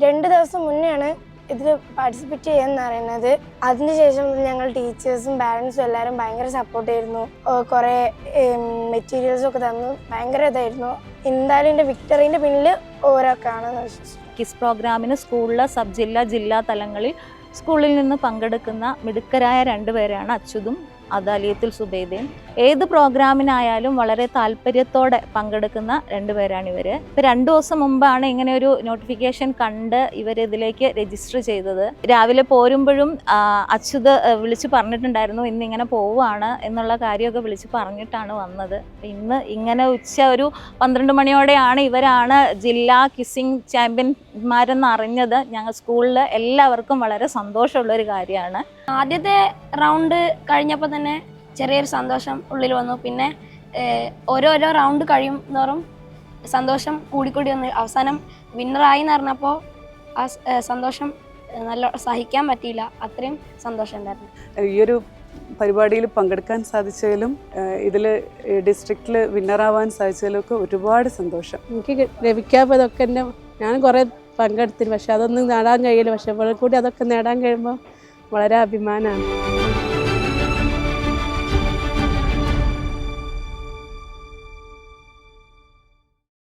2 ദിവസം മുന്നെയാണ് ഇതിൽ പാർട്ടിസിപ്പേറ്റ് ചെയ്യാന്ന് പറയുന്നത്. അതിനുശേഷം ഞങ്ങൾ ടീച്ചേഴ്സും പാരൻസും എല്ലാവരും ഭയങ്കര സപ്പോർട്ട് ആയിരുന്നു. കുറേ മെറ്റീരിയൽസും ഒക്കെ തന്നു. ഭയങ്കര ഇതായിരുന്നു. എന്തായാലും എൻ്റെ വിക്ടറിൻ്റെ പിന്നിൽ ഓരോക്കാണെന്ന് വിശ്വസിച്ചു. കിസ് പ്രോഗ്രാമിന് സ്കൂളിലെ സബ് ജില്ലാ തലങ്ങളിൽ സ്കൂളിൽ നിന്ന് പങ്കെടുക്കുന്ന മിടുക്കരായ 2 പേരാണ് അച്യുതും അദാലിയത്തുൽ സുബൈദയും. ഏത് പ്രോഗ്രാമിനായാലും വളരെ താല്പര്യത്തോടെ പങ്കെടുക്കുന്ന 2 പേരാണ് ഇവർ. ഇപ്പോൾ 2 ദിവസം മുമ്പാണ് ഇങ്ങനെ ഒരു നോട്ടിഫിക്കേഷൻ കണ്ട് ഇവർ ഇതിലേക്ക് രജിസ്റ്റർ ചെയ്തത്. രാവിലെ പോരുമ്പോഴും അച്യുത് വിളിച്ച് പറഞ്ഞിട്ടുണ്ടായിരുന്നു ഇന്നിങ്ങനെ പോവുകയാണ് എന്നുള്ള കാര്യമൊക്കെ വിളിച്ച് പറഞ്ഞിട്ടാണ് വന്നത്. ഇന്ന് ഇങ്ങനെ ഒരു 12 മണിയോടെയാണ് ഇവരാണ് ജില്ലാ കിസ്സിങ് ചാമ്പ്യന്മാരെന്ന് അറിഞ്ഞത്. ഞങ്ങൾ സ്കൂളിൽ എല്ലാവർക്കും വളരെ സന്തോഷമുള്ളൊരു കാര്യമാണ്. ആദ്യത്തെ റൗണ്ട് കഴിഞ്ഞപ്പോൾ തന്നെ ചെറിയൊരു സന്തോഷം ഉള്ളിൽ വന്നു. പിന്നെ ഓരോരോ റൗണ്ട് കഴിയുന്നോറും സന്തോഷം കൂടിക്കൂടി വന്നു. അവസാനം വിന്നറായി എന്ന് പറഞ്ഞപ്പോൾ ആ സന്തോഷം നല്ല സഹിക്കാൻ പറ്റിയില്ല. അത്രയും സന്തോഷം ഉണ്ടായിരുന്നു. ഈ ഒരു പരിപാടിയിൽ പങ്കെടുക്കാൻ സാധിച്ചതിലും ഇതിൽ ഡിസ്ട്രിക്റ്റിൽ വിന്നറാവാൻ സാധിച്ചതിലും ഒക്കെ ഒരുപാട് സന്തോഷം. എനിക്ക് ലഭിക്കാത്തതൊക്കെ തന്നെ ഞാൻ കുറേ പങ്കെടുത്തിരുന്നു, പക്ഷെ അതൊന്നും നേടാൻ കഴിയില്ല. പക്ഷെ ഇവിടെ കൂടി അതൊക്കെ നേടാൻ കഴിയുമ്പോൾ വളരെ അഭിമാനമാണ്.